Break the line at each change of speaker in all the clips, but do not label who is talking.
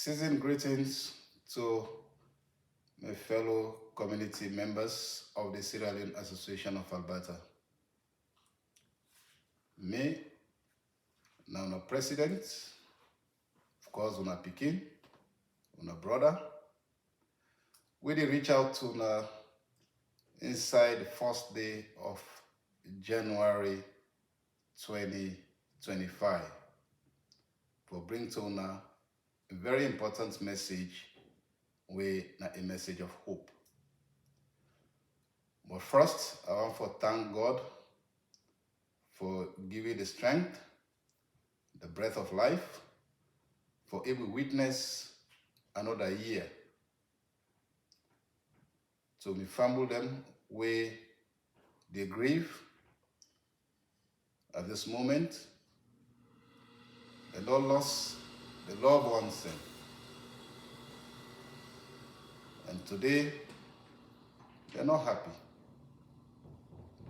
Seasoned greetings to my fellow community members of the Sierra Leone Association of Alberta. Me, now no president, of course, una pikin, una brother. We did reach out to una inside the first day of January 2025 for bring to una a very important message, a message of hope. But first, I want to thank God for giving the strength, the breath of life, for able witness another year. So we family them where they grieve at this moment. The Lord lost the loved ones. And today, they're not happy.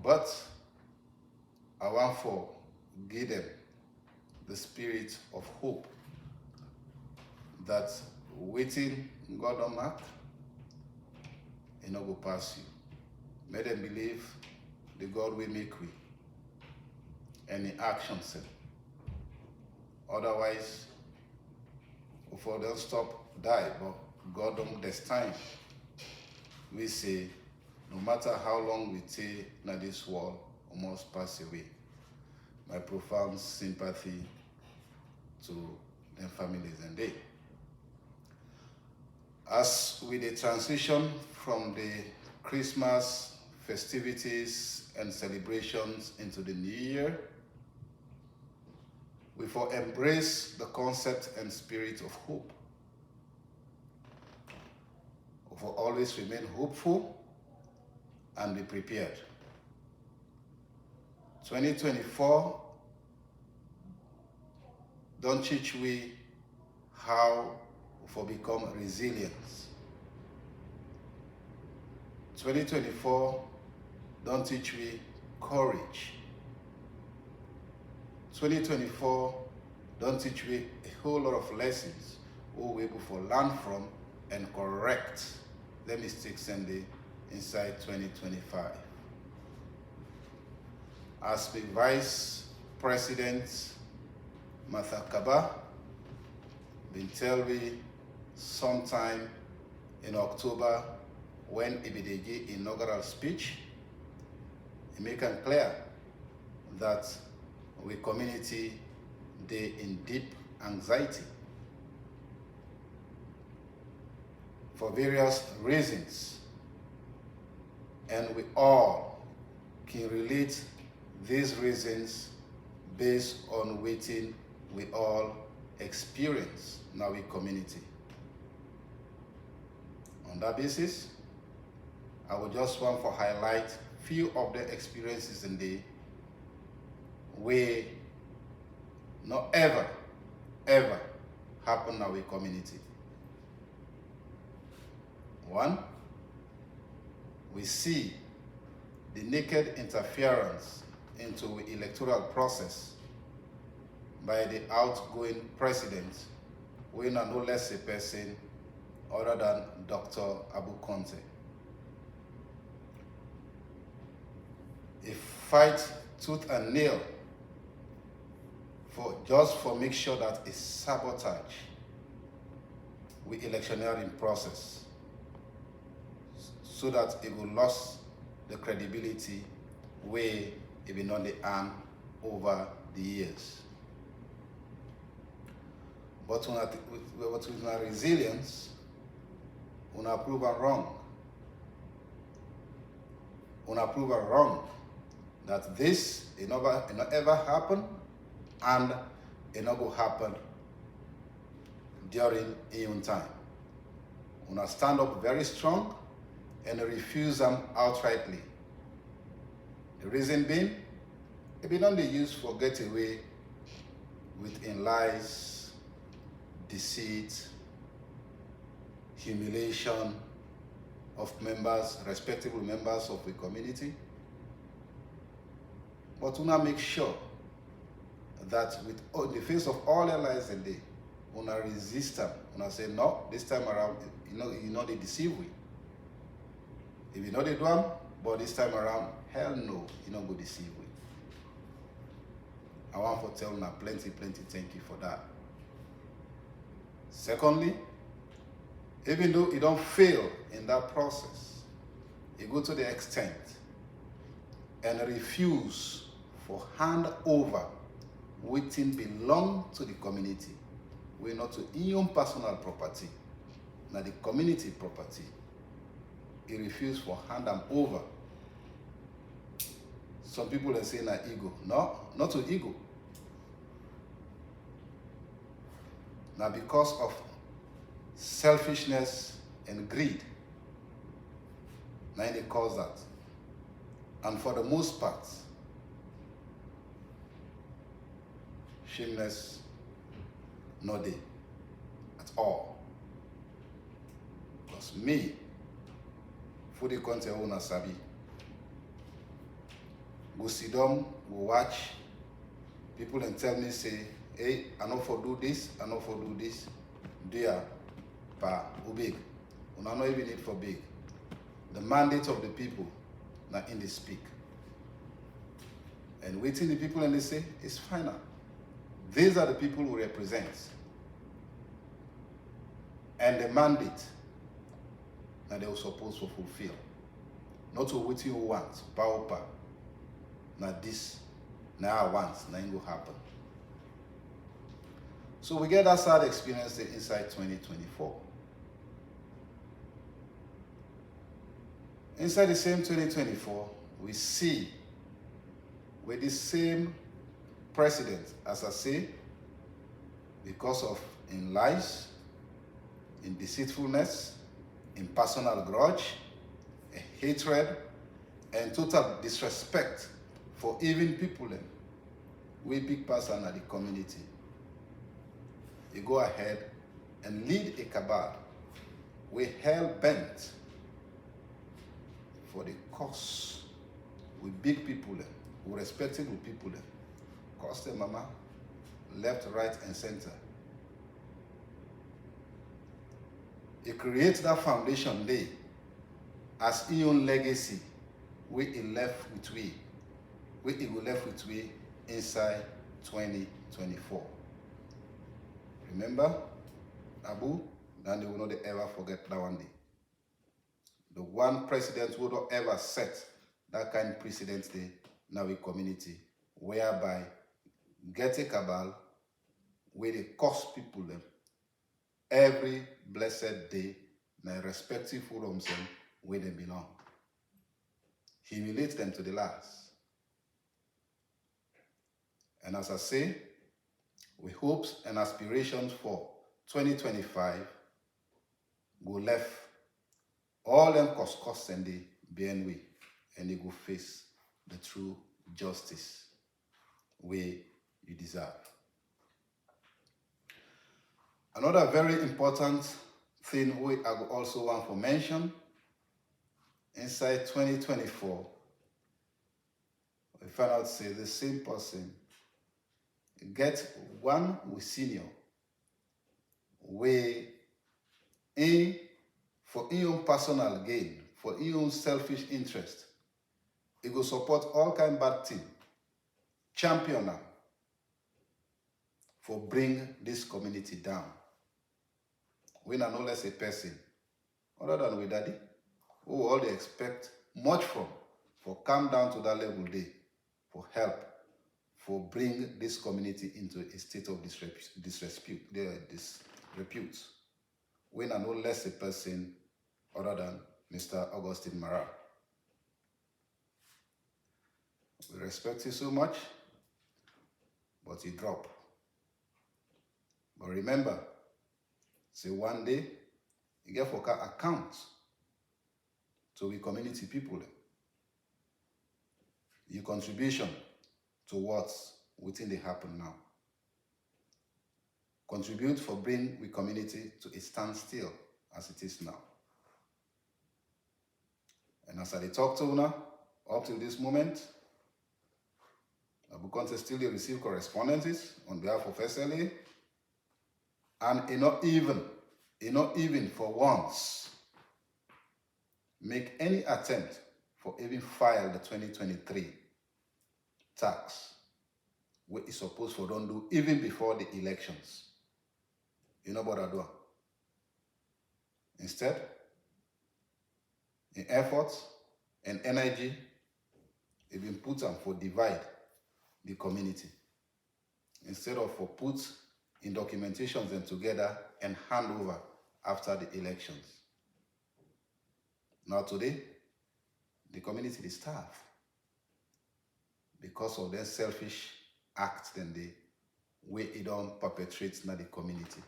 But I want to give them the spirit of hope that waiting God on mark, it not go pass you. Make them believe the God will make we. Any action set. Otherwise, before they stop, die. But God don't destine. We say, no matter how long we take in this world, we must pass away. My profound sympathy to their families and they. As we the transition from the Christmas festivities and celebrations into the new year, we for embrace the concept and spirit of hope. We for always remain hopeful and be prepared. 2024 don't teach we how to become resilient. 2024 don't teach we courage. 2024 don't teach we a whole lot of lessons we're able to learn from and correct the mistakes inside 2025. As the Vice President Martha Kaba been tell me sometime in October when he did the inaugural speech, he make it clear that we community they in deep anxiety for various reasons, and we all can relate these reasons based on waiting we all experience in our community. On that basis, I would just want to highlight few of the experiences in the way not ever happen in our community. One, we see the naked interference into the electoral process by the outgoing president, we are no less a person other than Dr. Conteh. He fight tooth and nail for make sure that a sabotage with electioneering process so that it will lose the credibility where it been on the arm over the years. But with our resilience, we are proven wrong. We are proven wrong that this it never ever happen and it not go happen during even time. We are stand up very strong and refuse them outrightly. The reason being, it be not used for get away with lies, deceit, humiliation of members, respectable members of the community. But we now make sure that with the face of all the lies in day, una resist them. Una say, no, this time around, you know they deceive we. If you know they do them, but this time around, hell no, you not go deceive we. I want to tell una plenty thank you for that. Secondly, even though you don't fail in that process, you go to the extent and refuse for hand over wetin belong to the community. We not to your own personal property, na the community property. He refuse for hand them over. Some people are saying na ego. No, not to ego. Now because of selfishness and greed, now they cause that. And for the most part, shameless, no day at all. Because me, Foday Conteh una sabi, go sit down, go watch, people and tell me, say, hey, I know for do this, I know for do this. There, pa, big. Una not even need for big. The mandate of the people, now in they speak. And waiting the people and they say, it's final. These are the people who represent. And the mandate that they were supposed to fulfill. Not to what you want, power. Now this, now I want, now it will happen. So we get that sad experience inside 2024. Inside the same 2024, we see with the same president, as I say, because of in lies, in deceitfulness, in personal grudge, hatred, and total disrespect for even people we big person at the community. You go ahead and lead a cabal. We hell bent for the cause with big people, with respectable people. Cost them, mama, left, right, and center. He creates that foundation day as his own legacy, we he left with we he will left with we inside 2024. Remember, Abu, and they will not ever forget that one day. The one president who don't ever set that kind of precedent day in our community, whereby get a cabal where they cost people them every blessed day, in respective forums where they belong. Humiliate them to the last. And as I say, with hopes and aspirations for 2025, go left all them cost and the BNW, and they go face the true justice where you deserve. Another very important thing I also want to mention, inside 2024, we found out say the same person get one with senior where for his own personal gain, for his own selfish interest, he go support all kind of bad thing, champion them for bring this community down. We are no less a person, other than with daddy, who all they expect much from, for come down to that level day, for help, for bring this community into a state of disrepute. We are no less a person other than Mr. Augustine Mara. We respect you so much, but he dropped. But remember, say one day, you get for account to the community people. Your contribution to what's within the happen now. Contribute for bring the community to a standstill as it is now. And as I talk to now, up till this moment, Foday Conteh still receive correspondences on behalf of SLA And not even for once make any attempt for even file the 2023 tax, which is supposed for don't do even before the elections. You know what I do? Instead, in efforts and energy, it been put on for divide the community instead of for put in documentations and together and hand over after the elections. Now today, the community is starved because of their selfish act and the way it don't perpetrate in the community.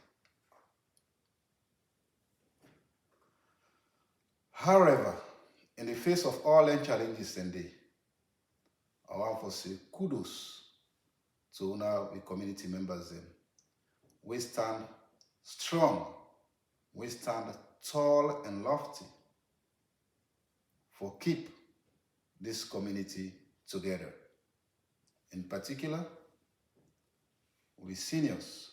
However, in the face of all the challenges and I want to say kudos to now the community members. We stand strong, we stand tall and lofty for keep this community together. In particular, we seniors,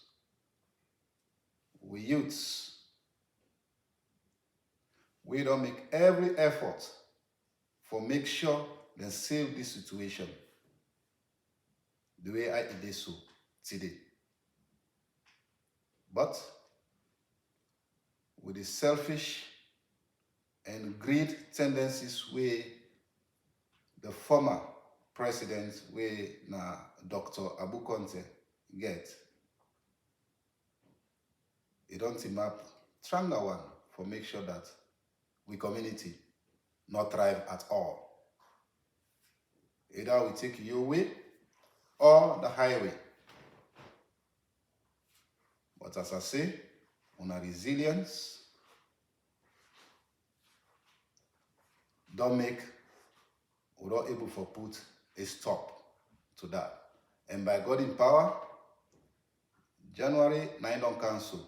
we youths, we don't make every effort for make sure they save this situation the way I did so today. But with the selfish and greed tendencies where the former president, where Dr. Conteh get, it don't team up stronger one for make sure that we community not thrive at all. Either we take your way or the highway. But as I say, on our resilience, don't make, we're not able to put a stop to that. And by God in power, January 9 on council,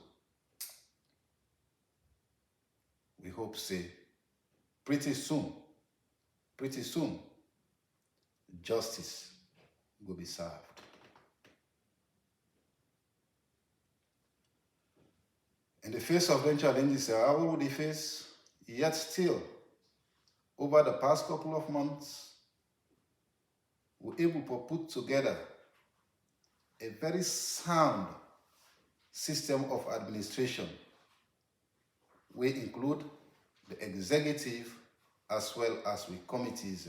we hope say pretty soon, justice will be served. In the face of the challenges, how would they face? Yet still, over the past couple of months, we're able to put together a very sound system of administration. We include the executive as well as with committees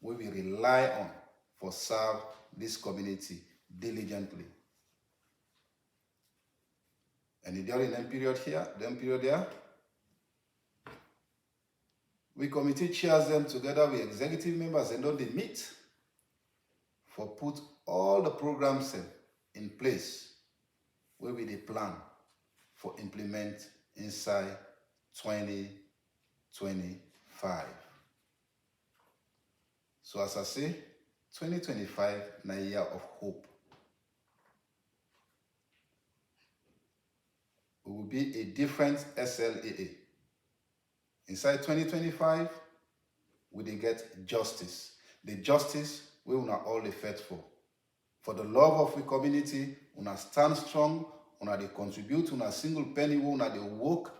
we will rely on for serve this community diligently. And during that period there, we committee chairs them together with executive members and then they meet for put all the programs in place where we plan for implement inside 2025. So as I say, 2025 is a year of hope. It will be a different SLAA. Inside 2025, we will get justice. The justice we will not all fight for. For the love of the community, we will stand strong, we will contribute to a single penny, we will work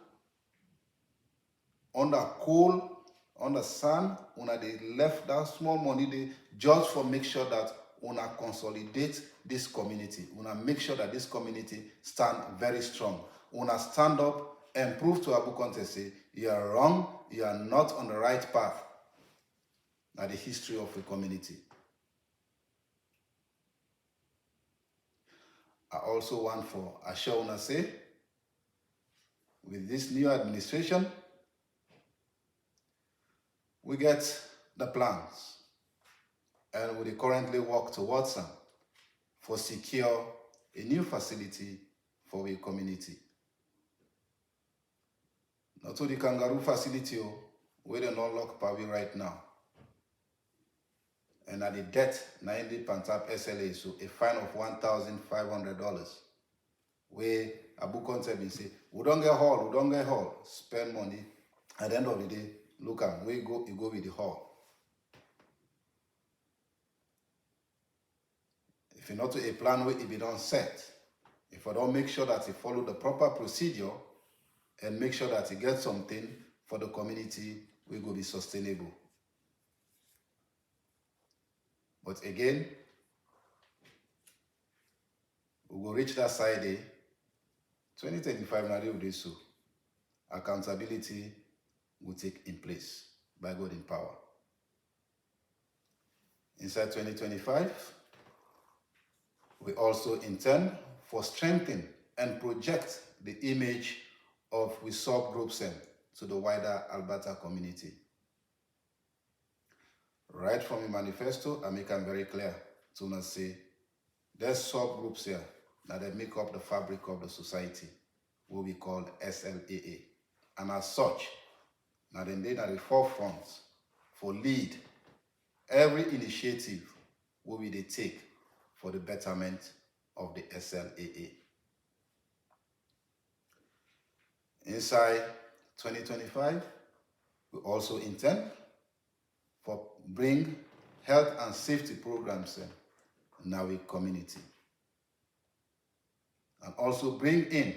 under coal, under sun, we will left that small money there just for make sure that we will consolidate this community. We will make sure that this community stand very strong. We will stand up and prove to Abu Conteh, say, you are wrong, you are not on the right path. That's the history of the community. I also want for Ashona say, with this new administration, we get the plans and we currently work towards them for secure a new facility for the community. Not to the kangaroo facility, where they not lock Pavi right now. And at the debt, 90 Pantap SLA, so a fine of $1,500. Where Abu Conteh will say, we don't get hall, spend money. At the end of the day, look at where you go with the hall. If you're not to a plan where it be done set, If I don't make sure that he follow the proper procedure and make sure that he gets something for the community, we will be sustainable. But again, we will reach that side day. 2025 now will do so. Accountability will take in place by God in power. Inside 2025, we also intend for strengthen and project the image of we subgroups to the wider Alberta community. Right from the manifesto, I make it very clear to not say there's subgroups here that they make up the fabric of the society, what we call SLAA. And as such, now then they are the forefront for lead every initiative will be they take for the betterment of the SLAA. Inside 2025, we also intend for bring health and safety programs in our community. And also bring in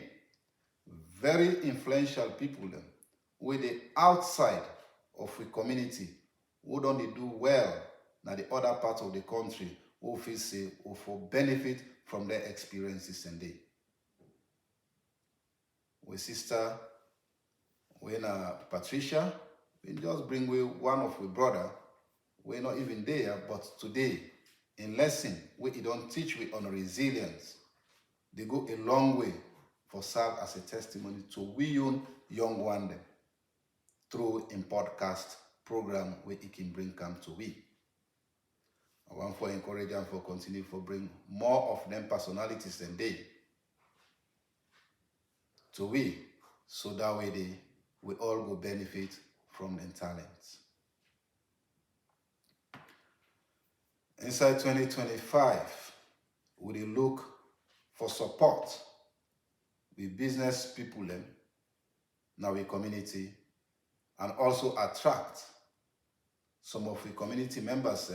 very influential people with the outside of the community who don't do well now the other parts of the country who feel say or for benefit from their experiences and they. With sister, when Patricia, we just bring with one of we brother, we're not even there, but today, in lesson, we don't teach we on resilience. They go a long way for serve as a testimony to we young one them through in podcast program where it can bring come to we. I want for encourage them for continue for bring more of them personalities than they to we, so that way we all go benefit from their talents. Inside 2025, we will look for support with business people in our community and also attract some of the community members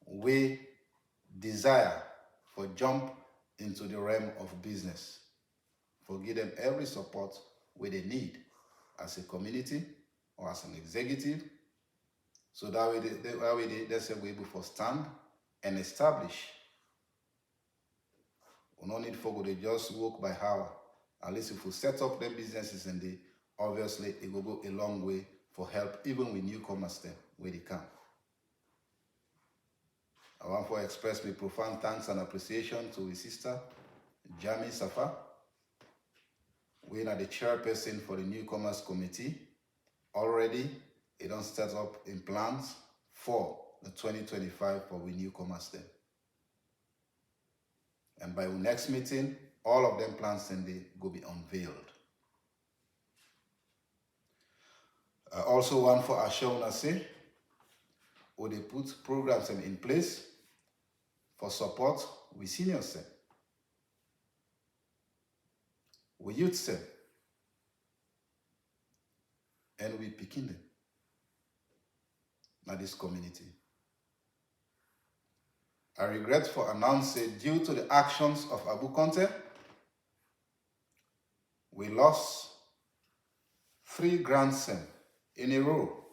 we desire for jump into the realm of business. For give them every support where they need as a community or as an executive, so that way they're able to stand and establish. We no need for they just work by hour. At least if we set up them businesses and they obviously it will go a long way for help even with newcomers them where they come. I want to express my profound thanks and appreciation to his sister, Jami Safa. We are the chairperson for the newcomers committee. Already, it don't start up in plans for the 2025 for we newcomers then. And by the next meeting, all of them plans then they will be unveiled. I also want for Ashona say, or they put programs in place for support with seniors, with youths, and we picking them in this community. I regret for announcing due to the actions of Abu Conteh, we lost 3 grants in a row.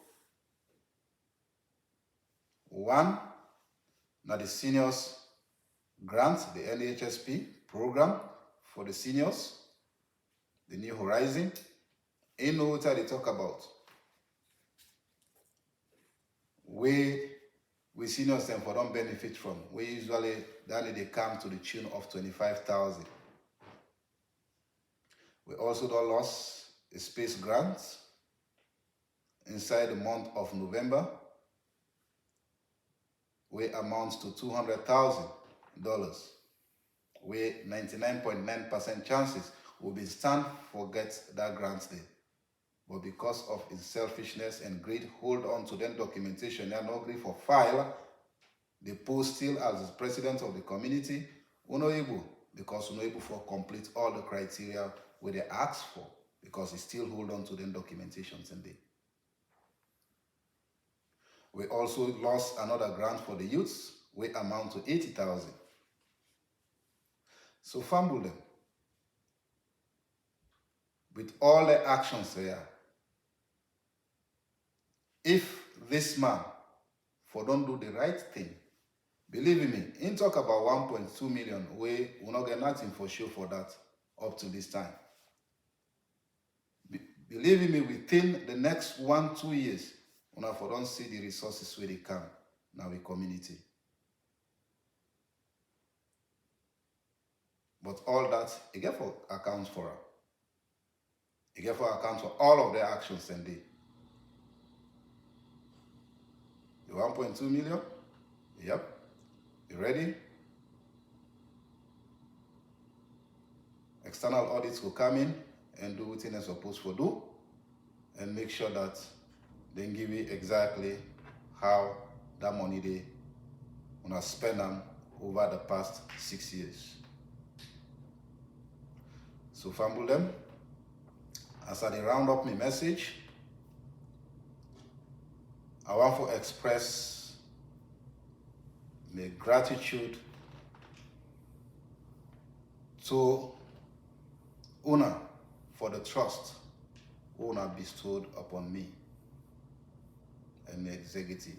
One, now the seniors grant, the NHSP program for the seniors, the New Horizon. In no what they talk about. We seniors them for don't benefit from. We usually then they come to the tune of 25,000. We also don't lost a space grant inside the month of November. We amounts to $200,000. We 99.9% chances will be stand for get that grant there. But because of his selfishness and greed, hold on to them documentation. They are not agree for file. The post still as the president of the community, we're not able, because we're not able for complete all the criteria where they ask for, because he still hold on to them documentations and they. We also lost another grant for the youths, we amount to 80,000. So fumble them. with all the actions here. If this man for don't do the right thing, believe me, in talk about 1.2 million, we will not get nothing for sure for that up to this time. Believe me, within the next 1-2 years, we for don't see the resources where they come in our community. But all that, it get for accounts for her. It get for accounts for all of their actions and they. The 1.2 million? Yep. You ready? External audits will come in and do what they're supposed to do and make sure that they give you exactly how that money they wanna spend them over the past 6 years. So family them, as I round up my message, I want to express my gratitude to Una for the trust Una bestowed upon me and the executive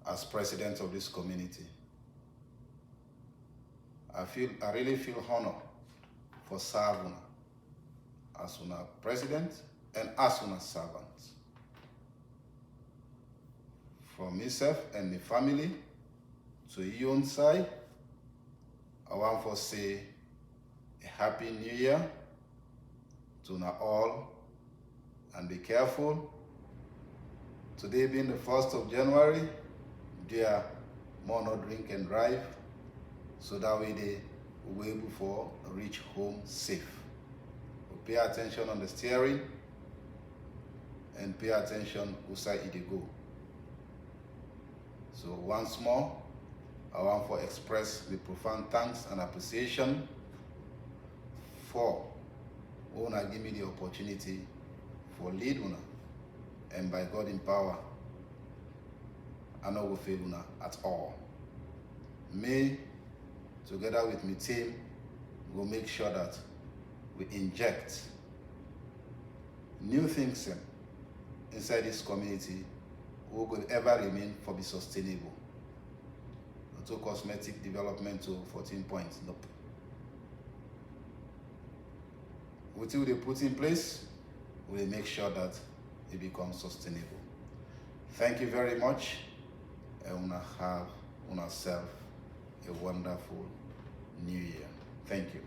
as president of this community. I really feel honored for serving as Una president and as Una servant. From myself and the family to you on side, I want to say a happy new year to Una all and be careful. Today being the 1st of January, dear, more no drink and drive, so that way they will be able to reach home safe. So pay attention on the steering and pay attention whose side it go. So once more, I want to express the profound thanks and appreciation for Una give me the opportunity for lead Una, and by God in power, I no go fail Una at all. Me, together with my team, will make sure that we inject new things inside this community who will ever remain for be sustainable. Not to cosmetic development to 14 points, nope. Until they put in place, we'll make sure that it becomes sustainable. Thank you very much, and have yourself a wonderful new year. Thank you.